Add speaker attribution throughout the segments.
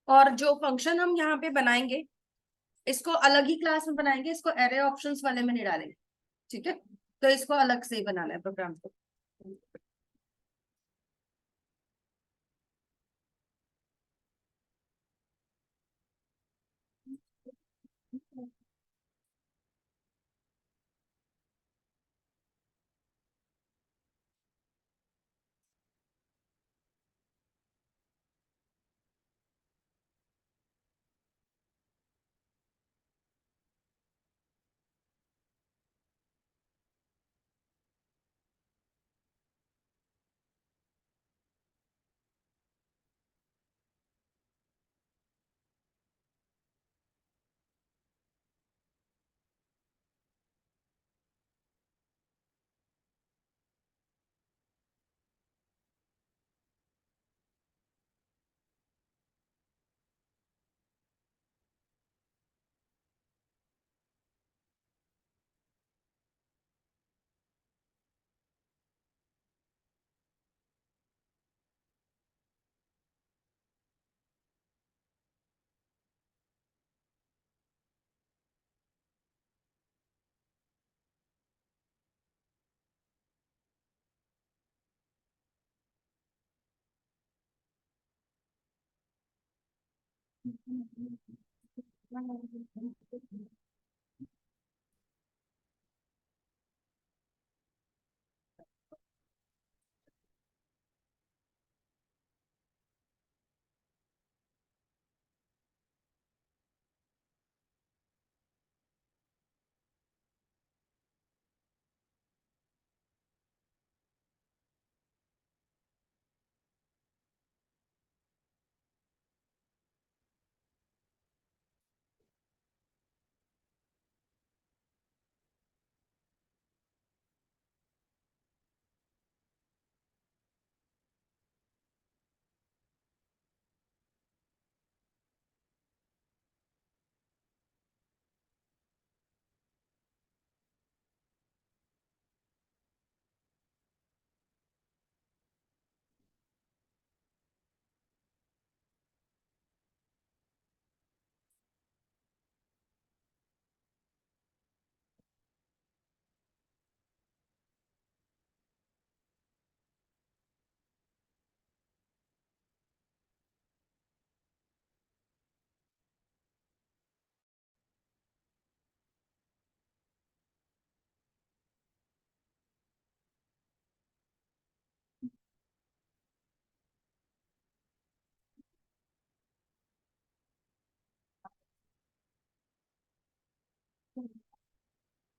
Speaker 1: और जो फंक्शन हम यहाँ पे बनाएंगे, इसको अलग ही क्लास में बनाएंगे, इसको एरे ऑप्शंस वाले में नहीं डालेंगे। ठीक है, तो इसको अलग से ही बनाना है प्रोग्राम को।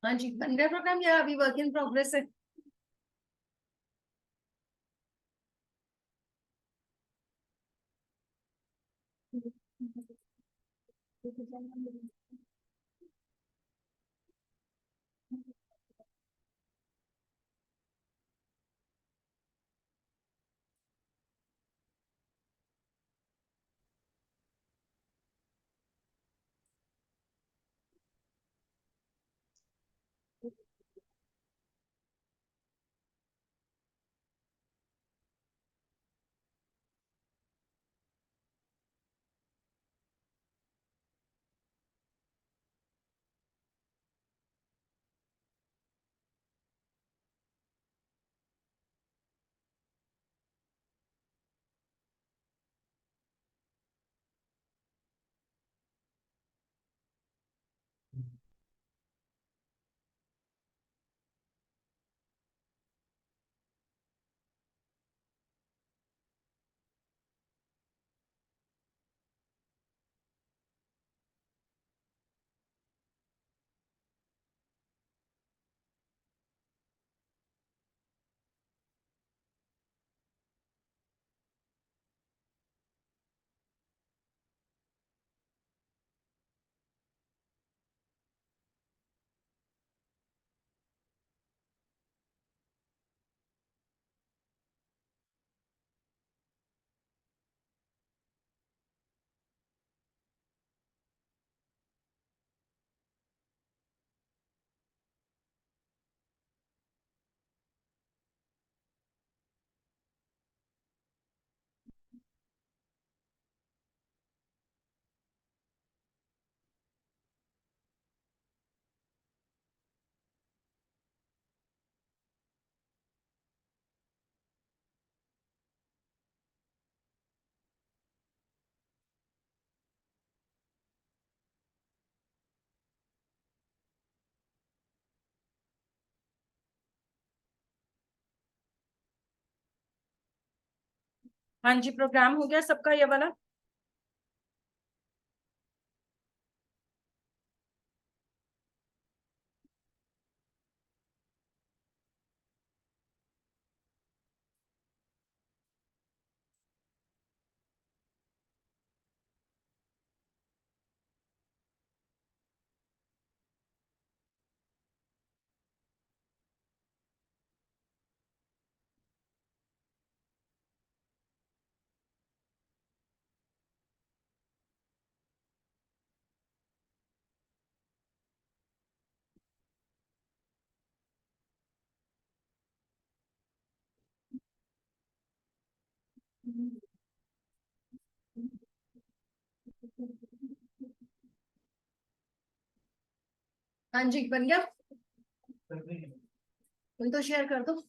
Speaker 1: हाँ जी, बन गया प्रोग्राम या अभी वर्क इन प्रोग्रेस है? हाँ जी, प्रोग्राम हो गया सबका ये वाला। हाँ जी, बन गया। तुम तो शेयर कर दो।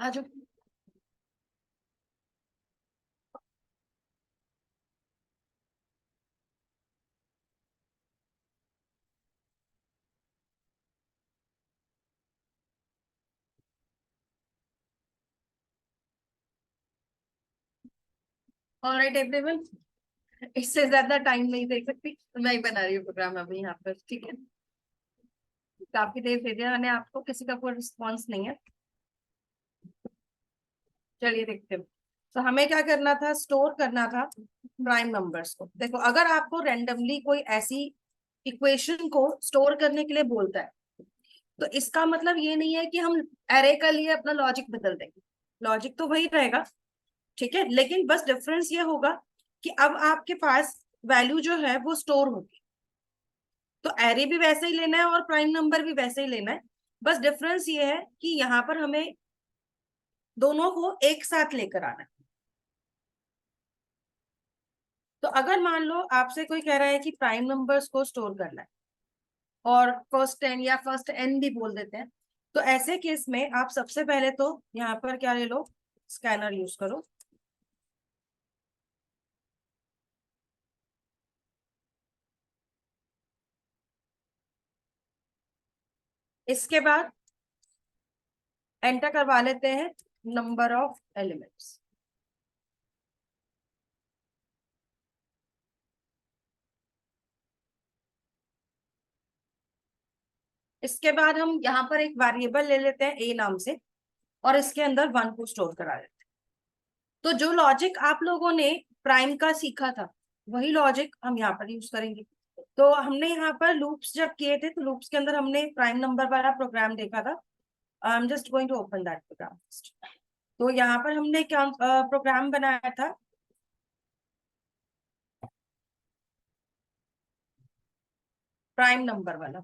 Speaker 1: आ जाओ। ऑलराइट एवरीवन, इससे ज्यादा टाइम नहीं दे सकती, तो मैं ही बना रही हूँ प्रोग्राम अभी यहाँ पर, ठीक है। काफी देर दे दिया मैंने आपको, किसी का कोई रिस्पॉन्स नहीं है। चलिए देखते हैं। तो हमें क्या करना था, स्टोर करना था प्राइम नंबर्स को। देखो, अगर आपको रेंडमली कोई ऐसी इक्वेशन को स्टोर करने के लिए बोलता है, तो इसका मतलब ये नहीं है कि हम एरे का लिए अपना लॉजिक बदल देंगे। लॉजिक तो वही रहेगा, ठीक है, लेकिन बस डिफरेंस ये होगा कि अब आपके पास वैल्यू जो है वो स्टोर होगी। तो एरे भी वैसे ही लेना है और प्राइम नंबर भी वैसे ही लेना है। बस डिफरेंस ये है कि यहाँ पर हमें दोनों को एक साथ लेकर आना है। तो अगर मान लो आपसे कोई कह रहा है कि प्राइम नंबर्स को स्टोर करना है, और फर्स्ट 10 या फर्स्ट n भी बोल देते हैं, तो ऐसे केस में आप सबसे पहले तो यहाँ पर क्या ले लो, स्कैनर यूज करो। इसके बाद एंटर करवा लेते हैं नंबर ऑफ एलिमेंट्स। इसके बाद हम यहाँ पर एक वेरिएबल ले लेते हैं ए नाम से, और इसके अंदर 1 को स्टोर करा लेते हैं। तो जो लॉजिक आप लोगों ने प्राइम का सीखा था, वही लॉजिक हम यहाँ पर यूज करेंगे। तो हमने यहाँ पर लूप्स जब किए थे, तो लूप्स के अंदर हमने प्राइम नंबर वाला प्रोग्राम देखा था। I am just going to open that program. तो यहाँ पर हमने क्या प्रोग्राम बनाया था, प्राइम नंबर वाला।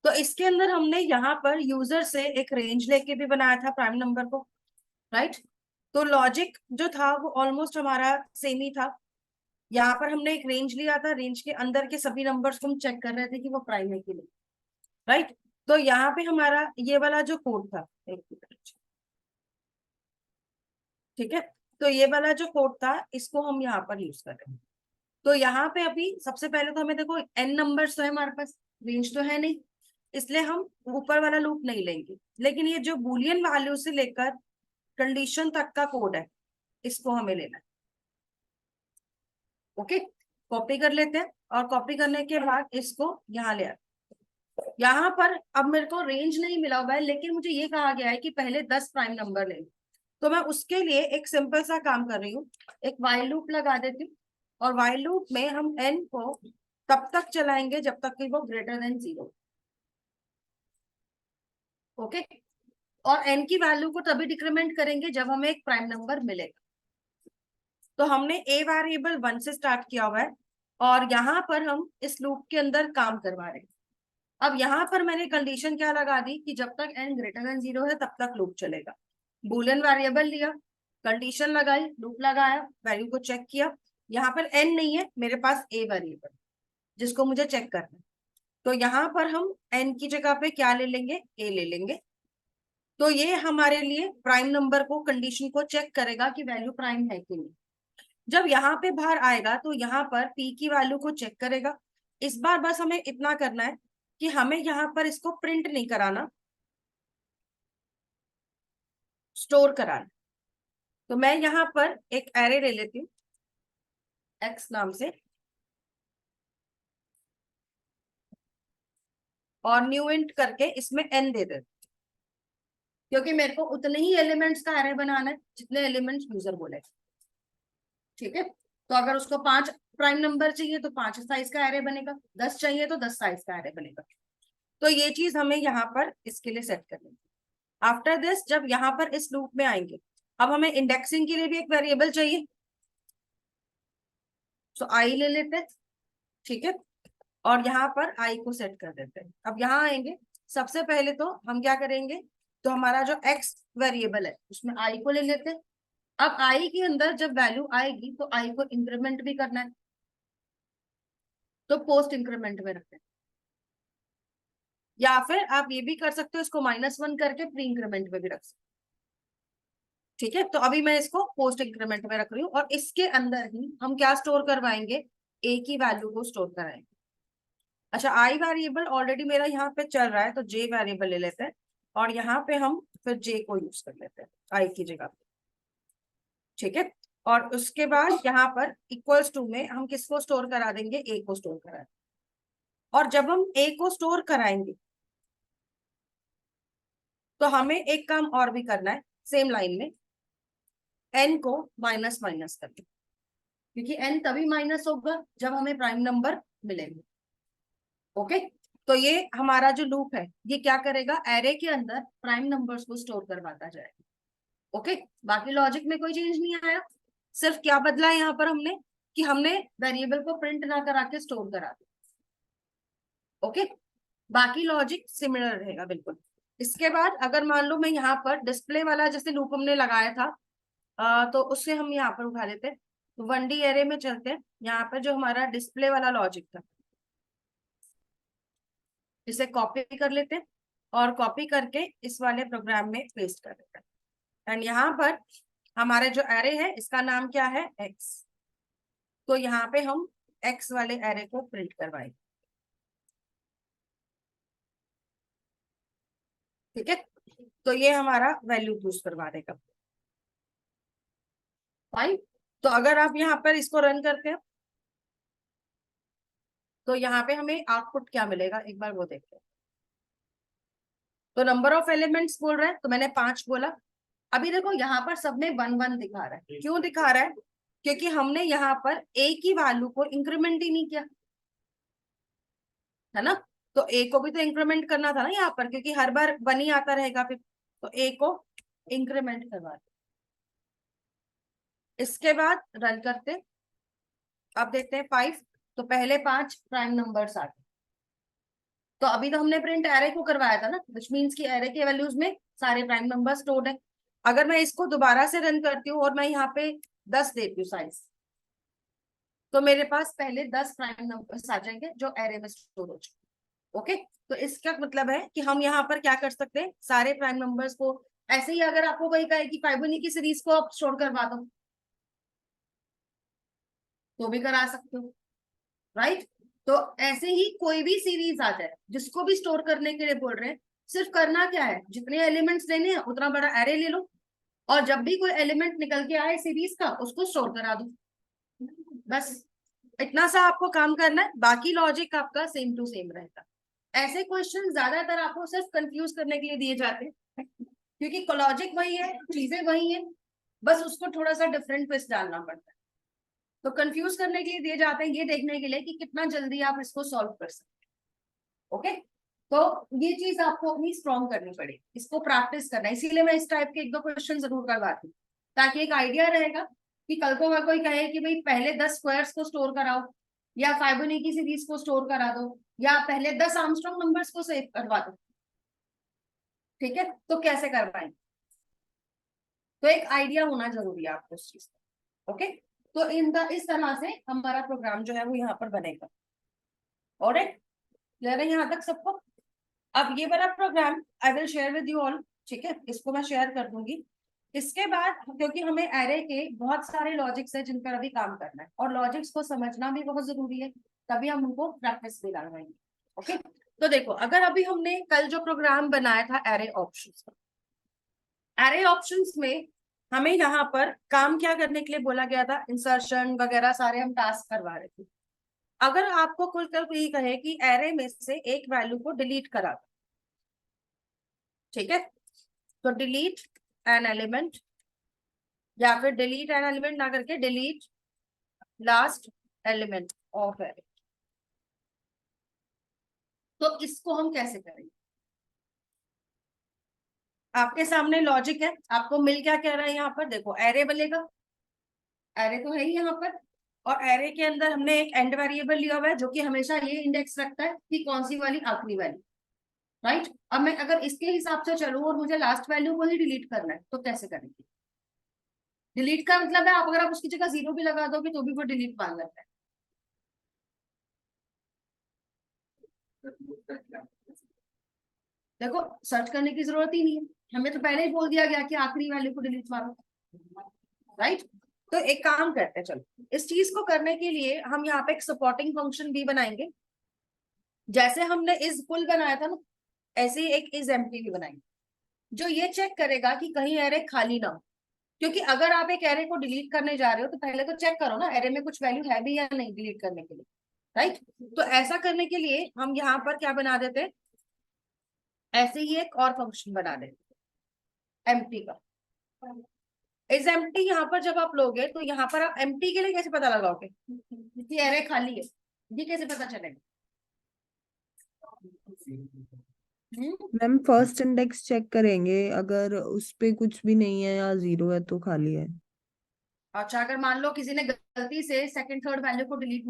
Speaker 1: तो इसके अंदर हमने यहाँ पर यूजर से एक रेंज लेके भी बनाया था प्राइम नंबर को, राइट। तो लॉजिक जो था वो ऑलमोस्ट हमारा सेम ही था। यहाँ पर हमने एक रेंज लिया था, रेंज के अंदर के सभी नंबर्स को हम चेक कर रहे थे कि वो प्राइम है कि नहीं, राइट। तो यहाँ पे हमारा ये वाला जो कोड था, एक मिनट, ठीक है। तो ये वाला जो कोड था, इसको हम यहाँ पर यूज कर रहे हैं। तो यहाँ पे अभी सबसे पहले तो हमें देखो n नंबर्स तो है हमारे पास, रेंज तो है नहीं, इसलिए हम ऊपर वाला लूप नहीं लेंगे। लेकिन ये जो बूलियन वैल्यू से लेकर कंडीशन तक का कोड है, इसको हमें लेना है। ओके, कॉपी कर लेते हैं, और कॉपी करने के बाद इसको यहाँ ले आते यहाँ पर अब मेरे को रेंज नहीं मिला हुआ है, लेकिन मुझे ये कहा गया है कि पहले 10 प्राइम नंबर ले लो। तो मैं उसके लिए एक सिंपल सा काम कर रही हूँ, एक वाइल लूप लगा देती हूँ। और वाइल लूप में हम n को तब तक चलाएंगे जब तक कि वो ग्रेटर देन 0। ओके। और n की वैल्यू को तभी डिक्रीमेंट करेंगे जब हमें एक प्राइम नंबर मिलेगा। तो हमने a वेरिएबल 1 से स्टार्ट किया हुआ है, और यहाँ पर हम इस लूप के अंदर काम करवा रहे हैं। अब यहाँ पर मैंने कंडीशन क्या लगा दी कि जब तक n ग्रेटर देन 0 है तब तक लूप चलेगा। बूलियन वेरिएबल लिया, कंडीशन लगाई, लूप लगाया, वैल्यू को चेक किया। यहाँ पर n नहीं है, मेरे पास a वेरिएबल जिसको मुझे चेक करना है। तो यहाँ पर हम n की जगह पे क्या ले लेंगे, a ले लेंगे। तो ये हमारे लिए प्राइम नंबर को, कंडीशन को चेक करेगा कि वैल्यू प्राइम है कि नहीं। जब यहाँ पे बाहर आएगा तो यहाँ पर p की वैल्यू को चेक करेगा। इस बार बस हमें इतना करना है कि हमें यहाँ पर इसको प्रिंट नहीं कराना, स्टोर कराना। तो मैं यहाँ पर एक एरे ले लेती हूँ x नाम से, और न्यू इंट करके इसमें n दे देती हूँ, क्योंकि मेरे को उतने ही एलिमेंट्स का एरे बनाना है जितने एलिमेंट्स यूजर बोले। ठीक है। तो अगर उसको 5 प्राइम नंबर चाहिए तो 5 साइज का एरे बनेगा, 10 चाहिए तो 10 साइज का एरे बनेगा। तो ये चीज हमें यहाँ पर इसके लिए सेट करनी है। आफ्टर दिस जब यहाँ पर इस लूप में आएंगे, अब हमें इंडेक्सिंग के लिए भी एक वेरिएबल चाहिए, सो आई ले लेते हैं। ठीक है। और यहाँ पर आई को सेट कर देते हैं। अब यहाँ आएंगे, सबसे पहले तो हम क्या करेंगे, तो हमारा जो एक्स वेरिएबल है उसमें आई को ले लेते हैं। अब आई के अंदर जब वैल्यू आएगी तो आई को इंक्रीमेंट भी करना है, तो पोस्ट इंक्रीमेंट में रखते हैं। या फिर आप ये भी कर सकते हो, इसको -1 करके प्री इंक्रीमेंट में भी रख सकते हो। ठीक है। तो अभी मैं इसको पोस्ट इंक्रीमेंट में रख रही हूँ, और इसके अंदर ही हम क्या स्टोर करवाएंगे, ए की वैल्यू को स्टोर कराएंगे। अच्छा, आई वेरिएबल ऑलरेडी मेरा यहाँ पे चल रहा है, तो जे वेरिएबल ले लेते हैं, और यहाँ पे हम फिर जे को यूज कर लेते हैं आई की जगह पे। ठीक है। और उसके बाद यहाँ पर इक्वल्स टू में हम किसको स्टोर करा देंगे, ए को स्टोर करा। और जब हम ए को स्टोर कराएंगे तो हमें एक काम और भी करना है, सेम लाइन में एन को माइनस माइनस करके, क्योंकि एन तभी माइनस होगा जब हमें प्राइम नंबर मिलेंगे। ओके। तो ये हमारा जो लूप है ये क्या करेगा, एरे के अंदर प्राइम नंबर्स को स्टोर करवाता जाएगा। ओके। बाकी लॉजिक में कोई चेंज नहीं आया, सिर्फ क्या बदला है यहाँ पर हमने, कि हमने वेरिएबल को प्रिंट ना करा के स्टोर करा दिया। ओके। बाकी लॉजिक सिमिलर रहेगा बिल्कुल। इसके बाद अगर मान लो मैं यहाँ पर डिस्प्ले वाला जैसे लूप हमने लगाया था, तो उससे हम यहाँ पर उठा लेते हैं। तो 1D एरे में चलते हैं, यहाँ पर जो हमारा डिस्प्ले वाला लॉजिक था इसे कॉपी कर लेते हैं, और कॉपी करके इस वाले प्रोग्राम में पेस्ट कर देते हैं। एंड यहाँ पर हमारे जो एरे है इसका नाम क्या है, एक्स। तो यहाँ पे हम एक्स वाले एरे को प्रिंट करवाएंगे। ठीक है। तो ये हमारा वैल्यू बूस्ट करवा देगा। फाइन। तो अगर आप यहाँ पर इसको रन करते हैं तो यहाँ पे हमें आउटपुट क्या मिलेगा, एक बार वो देखते हैं। तो नंबर ऑफ एलिमेंट्स बोल रहा है, तो मैंने 5 बोला। अभी देखो यहाँ पर सब में 1 1 दिखा रहा है, क्यों दिखा रहा है, क्योंकि हमने यहाँ पर ए की वैल्यू को इंक्रीमेंट ही नहीं किया है ना। तो ए को भी तो इंक्रीमेंट करना था ना यहाँ पर, क्योंकि हर बार 1 ही आता रहेगा फिर। तो ए को इंक्रीमेंट करवा, इसके बाद रन करते। अब देखते हैं 5, तो पहले 5 प्राइम नंबर्स आ गए। तो अभी तो हमने प्रिंट एरे को करवाया था ना, विच मीन्स की एरे के वैल्यूज में सारे प्राइम नंबर स्टोर्ड है। अगर मैं इसको दोबारा से रन करती हूँ और मैं यहाँ पे 10 देती हूँ साइज, तो मेरे पास पहले 10 प्राइम नंबर्स आ जाएंगे जो एरे में स्टोर हो जाए। ओके। तो इसका मतलब है कि हम यहाँ पर क्या कर सकते हैं, सारे प्राइम नंबर्स को ऐसे ही, अगर आपको कोई कहे कि फाइबोनाची सीरीज को आप स्टोर करवा दो तो भी करा सकते हो, राइट। तो ऐसे ही कोई भी सीरीज आ जाए जिसको भी स्टोर करने के लिए बोल रहे हैं, सिर्फ करना क्या है, जितने एलिमेंट्स लेने हैं उतना बड़ा एरे ले लो, और जब भी कोई एलिमेंट निकल के आए सीरीज का उसको स्टोर करा दो। बस इतना सा आपको काम करना है, बाकी लॉजिक आपका सेम टू सेम रहेगा। ऐसे क्वेश्चन ज्यादातर आपको सिर्फ कंफ्यूज करने के लिए दिए जाते हैं, क्योंकि लॉजिक वही है, चीजें वही है, बस उसको थोड़ा सा डिफरेंट ट्विस्ट डालना पड़ता है। तो कंफ्यूज करने के लिए दिए जाते हैं, ये देखने के लिए कि कितना जल्दी आप इसको सॉल्व कर सकते हैं। ओके, तो ये चीज आपको अपनी स्ट्रॉन्ग करनी पड़ेगी, इसको प्रैक्टिस करना है। इसीलिए मैं इस टाइप के 1-2 क्वेश्चन जरूर करवाती हूँ, ताकि एक आइडिया रहेगा कि कल को अगर कोई कहे कि भाई पहले 10 स्क्वायर्स को स्टोर कराओ, या फाइबोनाची सीरीज को स्टोर करा दो, या पहले 10 आर्मस्ट्रांग नंबर्स को सेव करवा दो, ठीक है, तो कैसे करवाएंगे? तो एक आइडिया होना जरूरी है आपको इस चीज का। ओके, तो इस तरह से हमारा प्रोग्राम जो है वो यहाँ पर बनेगा। ऑलराइट, क्लियर है यहाँ तक सबको? अब ये वाला program I will share with you all, ठीक है, इसको मैं शेयर कर दूंगी। इसके बाद क्योंकि हमें एरे के बहुत सारे लॉजिक्स है जिन पर अभी काम करना है, और लॉजिक्स को समझना भी बहुत जरूरी है, तभी हम उनको प्रैक्टिस भी लगाएंगे। ओके, तो देखो, अगर अभी हमने कल जो प्रोग्राम बनाया था एरे ऑप्शंस, एरे ऑप्शंस में हमें यहाँ पर काम क्या करने के लिए बोला गया था, इंसर्शन वगैरह सारे हम टास्क करवा रहे थे। अगर आपको खुलकर यही कहे कि एरे में से एक वैल्यू को डिलीट करा दो, ठीक है, तो डिलीट एन एलिमेंट, या फिर डिलीट एन एलिमेंट ना करके delete last element of array, तो इसको हम कैसे करेंगे? आपके सामने लॉजिक है, आपको मिल क्या कह रहा है यहाँ पर, देखो एरे बनेगा, एरे तो है ही यहाँ पर, और एरे के अंदर हमने एक एंड वेरिएबल लिया हुआ है जो कि हमेशा ये इंडेक्स रखता है कि कौन सी वाली आखिरी वैल्यू, राइट। अब मैं अगर इसके हिसाब से चलूं और मुझे लास्ट वैल्यू को ही डिलीट करना है, तो कैसे करेंगे? डिलीट का मतलब है, आप अगर आप उसकी जगह 0 भी लगा दोगे तो भी वो डिलीट मान लेता है। देखो, सर्च करने की जरूरत ही नहीं है, हमें तो पहले ही बोल दिया गया कि आखिरी वैल्यू को डिलीट मारो, राइट। तो एक काम करते हैं, चलो इस चीज को करने के लिए हम यहाँ पे एक सपोर्टिंग फंक्शन भी बनाएंगे। जैसे हमने इज फुल बनाया था ना, ऐसे ही एक इज एम्प्टी भी बनाएंगे, जो ये चेक करेगा कि कहीं एरे खाली ना हो। क्योंकि अगर आप एक एरे को डिलीट करने जा रहे हो तो पहले तो चेक करो ना एरे में कुछ वैल्यू है भी या नहीं डिलीट करने के लिए, राइट। तो ऐसा करने के लिए हम यहाँ पर क्या बना देते हैं, ऐसे ही एक और फंक्शन बना देते हैं एम्प्टी का। इज एम्प्टी यहाँ पर जब आप लोगे तो यहाँ पर आप एम्प्टी के लिए कैसे पता लगाओगे कि एरे खाली है, ये कैसे पता चलेगा?
Speaker 2: मैम फर्स्ट इंडेक्स चेक करेंगे, अगर उस पे कुछ भी नहीं है या 0 है तो खाली है।
Speaker 1: अच्छा, अगर मान लो किसी ने गलती से सेकंड थर्ड वैल्यू को डिलीट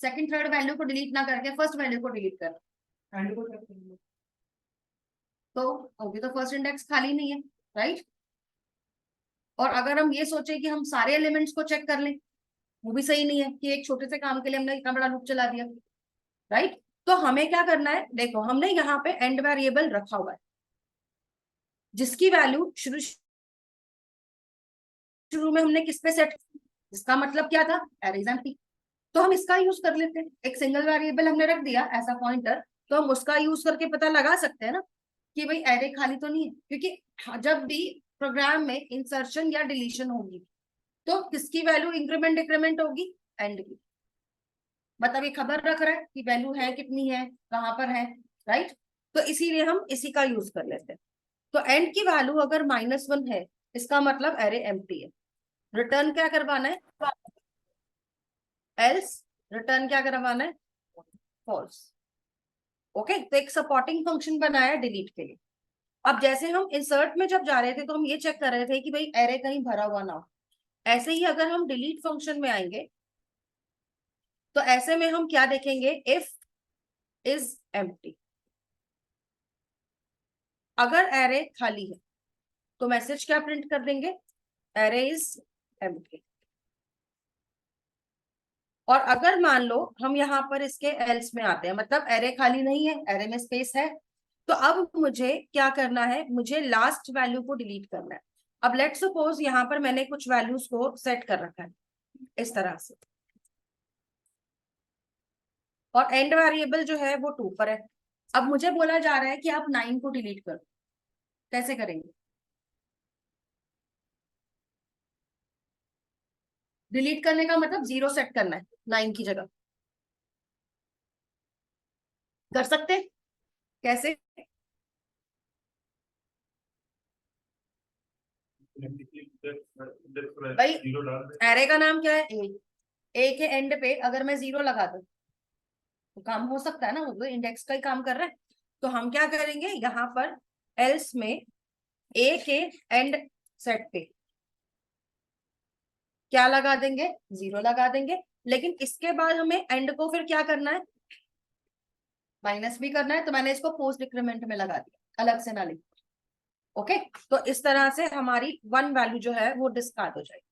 Speaker 1: सेकंड थर्ड वैल्यू को डिलीट ना करके फर्स्ट वैल्यू को डिलीट कर, तो अभी तो फर्स्ट इंडेक्स खाली नहीं है, राइट। और अगर हम ये सोचे कि हम सारे एलिमेंट्स को चेक कर लें, वो भी सही नहीं है कि एक छोटे से काम के लिए हमने इतना बड़ा लूप चला दिया, राइट। तो हमें क्या करना है, देखो हमने यहाँ पे एंड वेरिएबल रखा हुआ है जिसकी वैल्यू शुरू शुरू में हमने किस पे सेट, इसका मतलब क्या था, एरे एम्प्टी। तो हम इसका यूज कर लेते हैं, एक सिंगल वेरिएबल हमने रख दिया ऐसा पॉइंटर, तो हम उसका यूज करके पता लगा सकते हैं ना कि भाई एरे खाली तो नहीं है। क्योंकि जब भी प्रोग्राम में इंसर्शन या डिलीशन होगी तो किसकी वैल्यू इंक्रीमेंट डिक्रीमेंट होगी, एंड की। मतलब ये खबर रख रहा है कि वैल्यू है कितनी है, कहां पर है, राइट। तो इसीलिए हम इसी का यूज कर लेते हैं। तो एंड की वैल्यू अगर -1 है, इसका मतलब एरे एम्प्टी है। रिटर्न क्या करवाना है, एल्स रिटर्न क्या करवाना है, फॉल्स। ओके, तो एक सपोर्टिंग फंक्शन बनाया डिलीट के लिए। अब जैसे हम इंसर्ट में जब जा रहे थे तो हम ये चेक कर रहे थे कि भाई एरे कहीं भरा हुआ ना हो। ऐसे ही अगर हम डिलीट फंक्शन में आएंगे तो ऐसे में हम क्या देखेंगे, इफ इज एम्प्टी। अगर एरे खाली है तो मैसेज क्या प्रिंट कर देंगे, एरे इज एम्प्टी। और अगर मान लो हम यहाँ पर इसके एल्स में आते हैं, मतलब एरे खाली नहीं है, एरे में स्पेस है, तो अब मुझे क्या करना है, मुझे लास्ट वैल्यू को डिलीट करना है। अब लेट सपोज यहाँ पर मैंने कुछ वैल्यूज को सेट कर रखा है इस तरह से, और एंड वेरिएबल जो है वो 2 पर है। अब मुझे बोला जा रहा है कि आप 9 को डिलीट करो, कैसे करेंगे? डिलीट करने का मतलब 0 सेट करना है 9 की जगह। कर सकते हैं? कैसे? भाई एरे का नाम क्या है? ए के एंड पे अगर मैं 0 लगा दूं तो काम हो सकता है ना, वो तो इंडेक्स का ही काम कर रहा है। तो हम क्या करेंगे यहाँ पर एल्स में ए के एंड सेट पे क्या लगा देंगे? 0 लगा देंगे। लेकिन इसके बाद हमें एंड को फिर क्या करना है? माइनस भी करना है, तो मैंने इसको पोस्ट डिक्रीमेंट में लगा दिया, अलग से ना लिख। ओके, तो इस तरह से हमारी 1 वैल्यू जो है वो डिस्कार्ड हो जाएगी।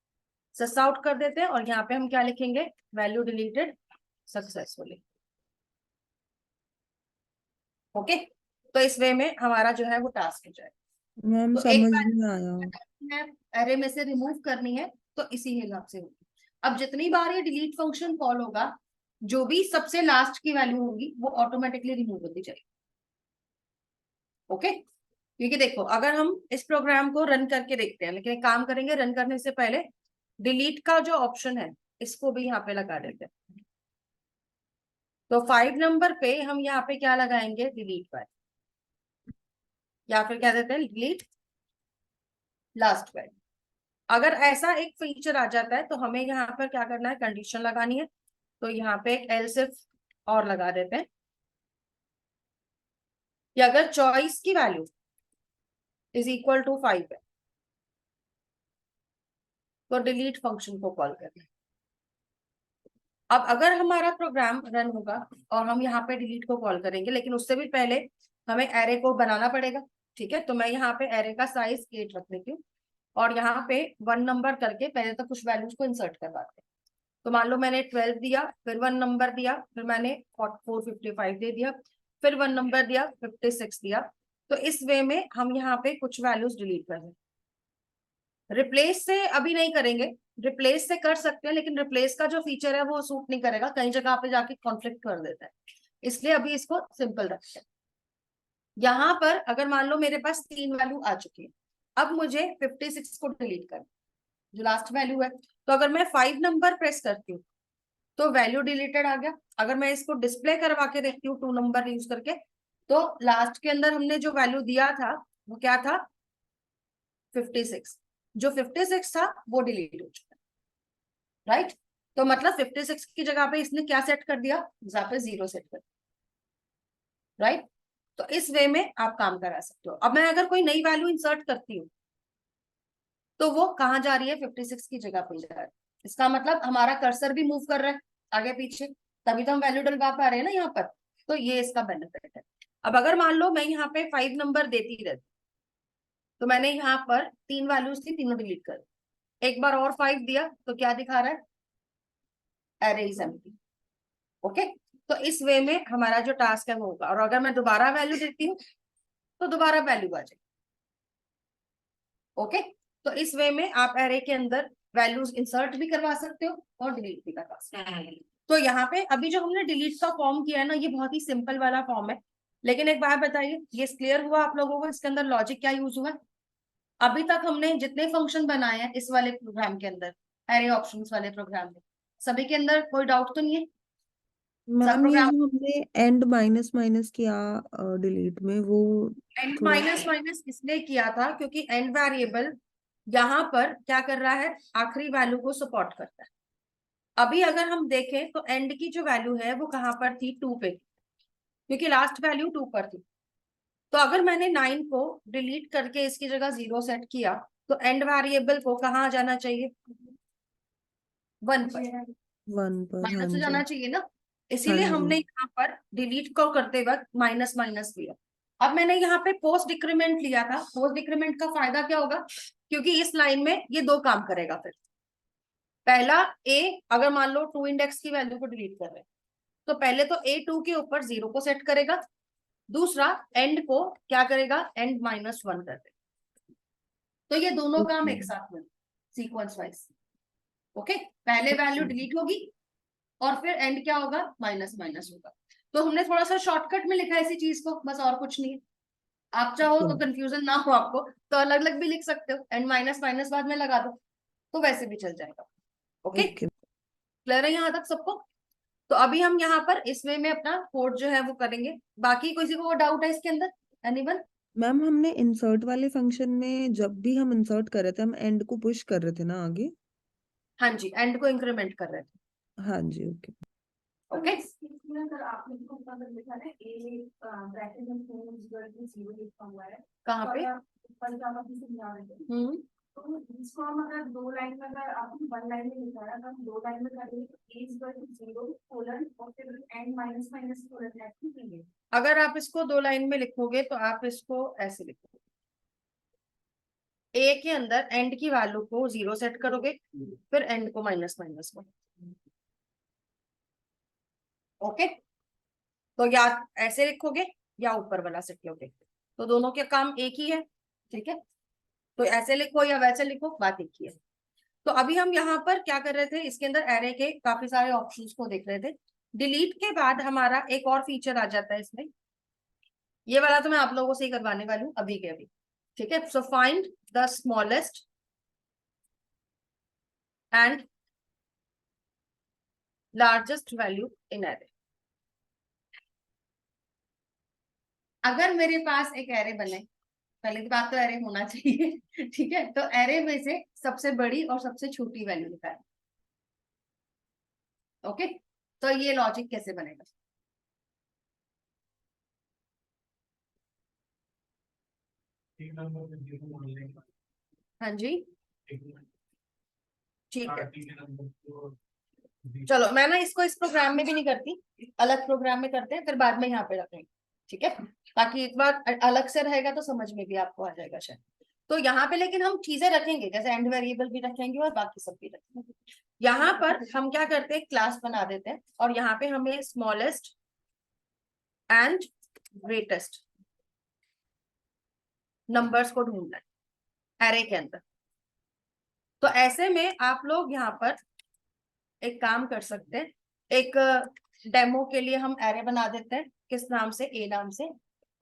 Speaker 1: सस आउट कर देते हैं और यहाँ पे हम क्या लिखेंगे? Value deleted successfully. ओके, तो इस वे में हमारा जो है वो टास्क हो जाएगा।
Speaker 2: मैम
Speaker 1: तो एक
Speaker 2: समझ
Speaker 1: बार
Speaker 2: नहीं आया।
Speaker 1: एरे में से रिमूव करनी है तो इसी हिसाब से होगी। अब जितनी बार ये डिलीट फंक्शन कॉल होगा, जो भी सबसे लास्ट की वैल्यू होगी वो ऑटोमेटिकली रिमूव होती जाएगी। ओके, क्योंकि देखो अगर हम इस प्रोग्राम को रन करके देखते हैं, लेकिन एक काम करेंगे, रन करने से पहले डिलीट का जो ऑप्शन है इसको भी यहाँ पे लगा देते हैं। तो 5 नंबर पे हम यहाँ पे क्या लगाएंगे? डिलीट बाय, या फिर क्या देते हैं? Delete last by. अगर ऐसा एक फीचर आ जाता है तो हमें यहाँ पर क्या करना है? कंडीशन लगानी है। तो यहाँ पे एक एल्स इफ और लगा देते हैं कि अगर चॉइस की वैल्यू इज इक्वल टू 5 है तो डिलीट फंक्शन को कॉल करना है। अब अगर हमारा प्रोग्राम रन होगा और हम यहाँ पे डिलीट को कॉल करेंगे, लेकिन उससे भी पहले हमें एरे को बनाना पड़ेगा। ठीक है, तो मैं यहाँ पे एरे का साइज 8 रख देती हूँ और यहाँ पे 1 नंबर करके पहले तो कुछ वैल्यूज को इंसर्ट करवाते हैं। तो मान लो मैंने 12 दिया, फिर 1 नंबर दिया, फिर मैंने 455 दे दिया, फिर 1 नंबर दिया, 56 दिया। तो इस वे में हम यहाँ पे कुछ वैल्यूज डिलीट कर दें। रिप्लेस से अभी नहीं करेंगे, रिप्लेस से कर सकते हैं, लेकिन रिप्लेस का जो फीचर है वो सूट नहीं करेगा, कई जगह पे जाके कॉन्फ्लिक्ट कर देता है, इसलिए अभी इसको सिंपल रखते हैं। यहाँ पर अगर मान लो मेरे पास 3 वैल्यू आ चुकी है, अब मुझे 56 को डिलीट करना, जो लास्ट वैल्यू है। तो अगर मैं 5 नंबर प्रेस करती हूँ तो वैल्यू डिलीटेड आ गया। अगर मैं इसको डिस्प्ले करवा के देखती हूँ 2 नंबर यूज करके, तो लास्ट के अंदर हमने जो वैल्यू दिया था वो क्या था? 56। जो 56 था वो डिलीट हो चुका, राइट? तो मतलब 56 की जगह पे इसने क्या सेट कर दिया? यहाँ पे 0 सेट कर दिया, राइट? तो इस वे में आप काम करा सकते हो। अब मैं अगर कोई नई वैल्यू इंसर्ट करती हूँ तो वो कहाँ जा रही है? 56 की जगह पे जा रही है। इसका मतलब हमारा कर्सर भी मूव कर रहा है आगे पीछे, तभी तो हम वैल्यू डलवा पा रहे हैं ना यहाँ पर। तो ये इसका बेनिफिट है। अब अगर मान लो मैं यहाँ पे 5 नंबर देती रहती, तो मैंने यहाँ पर 3 वैल्यूज थी, तीनों डिलीट कर, एक बार और 5 दिया तो क्या दिखा रहा है? Array is empty. ओके, तो इस वे में हमारा जो टास्क है वो होगा। और अगर मैं दोबारा वैल्यू देती हूँ तो दोबारा वैल्यू आ जाएगी। ओके, तो इस वे में आप एरे के अंदर वैल्यूज इंसर्ट भी करवा सकते हो और डिलीट भी करवा सकते हो। तो यहाँ पे अभी जो हमने डिलीट का फॉर्म किया है ना, ये बहुत ही सिंपल वाला फॉर्म है। लेकिन एक बात बताइए, ये क्लियर हुआ आप लोगों को इसके अंदर लॉजिक क्या यूज हुआ? अभी तक हमने जितने फंक्शन बनाए हैं इस वाले प्रोग्राम के अंदर, एरे ऑप्शंस वाले प्रोग्राम में, सभी के अंदर कोई डाउट तो नहीं है? सब
Speaker 2: मैम ये
Speaker 1: प्रोग्राम
Speaker 2: जो हमने एंड माइनस माइनस किया डिलीट में, वो
Speaker 1: एंड
Speaker 2: थोड़ा
Speaker 1: माइनस माइनस इसलिए किया था क्योंकि एंड वेरिएबल यहाँ पर क्या कर रहा है? आखिरी वैल्यू को सपोर्ट करता है। अभी अगर हम देखें तो एंड की जो वैल्यू है वो कहाँ पर थी? 2 पे, क्योंकि लास्ट वैल्यू 2 पर थी। तो अगर मैंने 9 को डिलीट करके इसकी जगह 0 सेट किया तो एंड वेरिएबल को कहाँ जाना चाहिए? 1 पर,
Speaker 2: 1 पर। हाँ
Speaker 1: माइनस हो
Speaker 2: जी।
Speaker 1: जाना चाहिए ना।
Speaker 2: हाँ
Speaker 1: इसीलिए
Speaker 2: जी।
Speaker 1: हमने यहाँ पर डिलीट को करते वक्त माइनस माइनस लिया। अब मैंने यहाँ पे पोस्ट डिक्रीमेंट लिया था। पोस्ट डिक्रीमेंट का फायदा क्या होगा? क्योंकि इस लाइन में ये 2 काम करेगा। फिर पहला, ए अगर मान लो 2 इंडेक्स की वैल्यू को डिलीट कर रहे हैं तो पहले तो ए 2 के ऊपर 0 को सेट करेगा, दूसरा एंड को क्या करेगा? एंड -1 कर देगा। तो ये दोनों काम
Speaker 2: ओके।
Speaker 1: एक साथ में, सीक्वेंस वाइज। ओके, पहले वैल्यू डिलीट होगी और फिर एंड क्या होगा? माइनस माइनस होगा। तो हमने थोड़ा सा शॉर्टकट में लिखा है इसी चीज को, बस और कुछ नहीं है। आप चाहो तो कंफ्यूजन ना हो आपको तो अलग अलग भी लिख सकते हो, एंड माइनस माइनस बाद में लगा दो तो वैसे भी चल जाएगा। Okay,
Speaker 2: okay.
Speaker 1: क्लियर है यहाँ तक सबको? तो अभी हम यहाँ पर इसमें में अपना कोड जो है वो करेंगे। बाकी किसी को डाउट है इसके अंदर? एनीवन?
Speaker 2: मैम हमने इंसर्ट वाले फंक्शन में जब भी हम इंसर्ट कर रहे थे हम एंड को पुश कर रहे थे ना आगे।
Speaker 1: हाँ जी, एंड को इंक्रीमेंट कर रहे थे।
Speaker 2: हाँ जी ओके।
Speaker 1: ओके,
Speaker 3: इसमें अगर आपने इसको ऊपर लिखा है ए ब्रैकेट में 0 लिखा हुआ है,
Speaker 1: कहाँ
Speaker 3: तो
Speaker 1: पे?
Speaker 3: अगर ऊपर का आप अभी समझा रहे थे, तो इसको हम अगर दो लाइन में, अगर आपने वन लाइन में लिखा है, अगर हम दो लाइन में करेंगे तो ए इज इक्वल टू 0 कोलन और फिर एंड माइनस माइनस कोलन ऐसे लिखेंगे।
Speaker 1: अगर आप इसको दो लाइन में लिखोगे तो आप इसको ऐसे लिखोगे, ए के अंदर एंड की वैल्यू को 0 सेट करोगे, फिर एंड को माइनस माइनस को। ओके, तो या ऐसे लिखोगे या ऊपर वाला सेट लोगे, तो दोनों के काम एक ही है। ठीक है, तो ऐसे लिखो या वैसे लिखो, बात एक ही है। तो अभी हम यहाँ पर क्या कर रहे थे, इसके अंदर एरे के काफी सारे ऑप्शंस को देख रहे थे। डिलीट के बाद हमारा एक और फीचर आ जाता है इसमें, ये वाला तो मैं आप लोगों से ही करवाने वाली हूँ अभी के अभी। ठीक है, so find the smallest and largest value in array. अगर मेरे पास एक एरे बने, पहले की बात तो एरे होना चाहिए ठीक है, तो एरे में से सबसे बड़ी और सबसे छोटी वैल्यू निकालें। ओके, तो ये लॉजिक कैसे बनेगा? हाँ जी, ठीक है। चलो मैं ना इसको इस प्रोग्राम में भी नहीं करती, अलग प्रोग्राम में करते हैं, फिर बाद में यहाँ पे रखेंगे। ठीक है, ताकि एक बार अलग से रहेगा तो समझ में भी आपको आ जाएगा शायद। तो यहाँ पे लेकिन हम चीजें रखेंगे, जैसे एंड वेरिएबल भी रखेंगे और बाकी सब भी रखेंगे। यहाँ पर हम क्या करते हैं, क्लास बना देते हैं और यहाँ पे हमें स्मॉलेस्ट एंड ग्रेटेस्ट नंबर्स को ढूंढना है एरे के अंदर। तो ऐसे में आप लोग यहाँ पर एक काम कर सकते हैं, एक डेमो के लिए हम एरे बना देते हैं, किस नाम से, ए नाम से,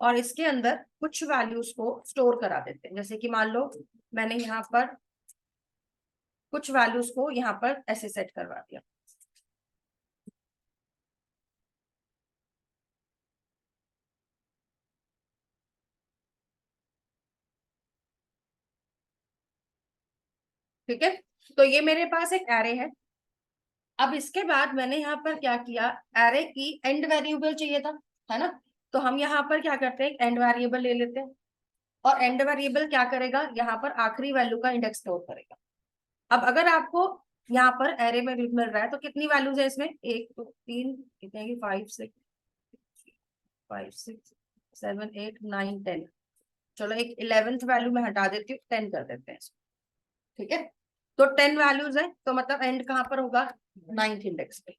Speaker 1: और इसके अंदर कुछ वैल्यूज को स्टोर करा देते हैं। जैसे कि मान लो मैंने यहाँ पर कुछ वैल्यूज को यहाँ पर ऐसे सेट करवा दिया। ठीक है, तो ये मेरे पास एक एरे है। अब इसके बाद मैंने यहाँ पर क्या किया, एरे की एंड वेरिएबल चाहिए था, है ना? तो हम यहाँ पर क्या करते हैं, एंड वेरिएबल ले लेते हैं, और एंड वेरिएबल क्या करेगा, यहाँ पर आखिरी वैल्यू का इंडेक्स स्टोर करेगा। अब अगर आपको यहाँ पर एरे में मिल रहा है तो कितनी वैल्यूज है इसमें, 1 2 3, कितने हैं, 5 6 7 8 9 10। चलो एक 11th वैल्यू में हटा देती हूँ, 10 कर देते हैं इसको। ठीक है, तो 10 वैल्यूज है, तो मतलब एंड कहाँ पर होगा, 9th इंडेक्स पे।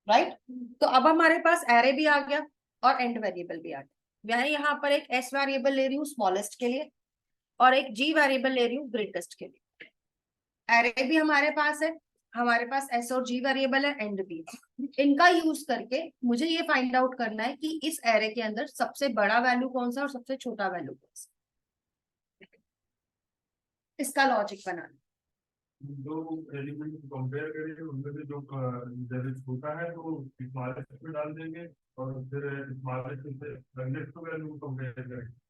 Speaker 1: राइट, तो अब हमारे पास एरे भी आ गया और एंड वेरिएबल भी आ गया। मैं यहाँ पर एक एस वेरिएबल ले रही हूँ स्मॉलेस्ट के लिए, और एक जी वेरिएबल ले रही हूँ ग्रेटेस्ट के लिए। एरे भी हमारे पास है, हमारे पास एस और जी वेरिएबल है, एंड भी। इनका यूज करके मुझे ये फाइंड आउट करना है कि इस एरे के अंदर सबसे बड़ा वैल्यू कौन सा और सबसे छोटा वैल्यू कौन सा। इसका लॉजिक बनाना।
Speaker 4: जो एलिमेंट कंपेयर करेंगे उनमें से जो जैसे छोटा है तो स्मॉलेस्ट में डाल देंगे, और फिर स्मॉलेस्ट से नेक्स्ट वैल्यू कंपेयर करेंगे।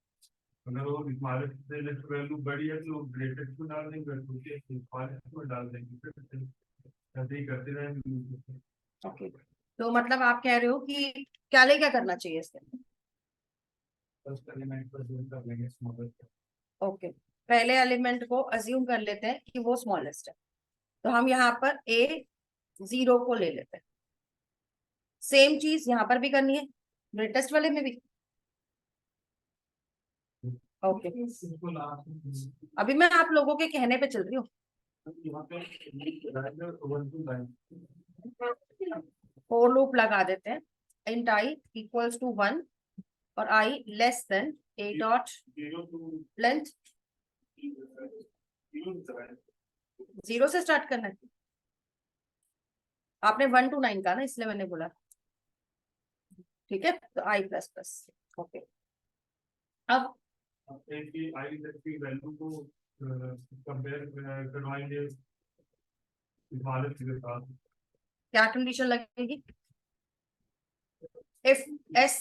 Speaker 4: अगर वो स्मॉलेस्ट से नेक्स्ट वैल्यू बड़ी है तो ग्रेटेस्ट में डाल देंगे, छोटी है तो स्मॉलेस्ट में डाल देंगे, फिर ऐसे ही करते रहेंगे।
Speaker 1: ओके, तो मतलब आप कह रहे हो कि क्या ले क्या करना चाहिए इसके अंदर?
Speaker 4: फर्स्ट एलिमेंट पर जोड़ कर लेंगे स्मॉलेस्ट।
Speaker 1: ओके, पहले एलिमेंट को अज्यूम कर लेते हैं कि वो स्मॉलेस्ट है, तो हम यहाँ पर ए 0 को ले लेते हैं। सेम चीज यहाँ पर भी करनी है, ग्रेटेस्ट वाले में भी। ओके, अभी मैं आप लोगों के कहने पे चल रही हूँ।
Speaker 4: यहाँ पे 1 to 9
Speaker 1: फोर लूप लगा देते हैं, इंट आई इक्वल्स टू 1 और I less than A dot
Speaker 4: 0 to
Speaker 1: length 0 से स्टार्ट करना है। आपने 1 to 9 का ना, इसलिए मैंने बोला। ठीक है, तो आई प्लस प्लस। ओके, अब
Speaker 4: एक ही आई की वैल्यू को कंपेयर करवाएंगे स्मॉलेस्ट के साथ।
Speaker 1: क्या कंडीशन लगेगी? If S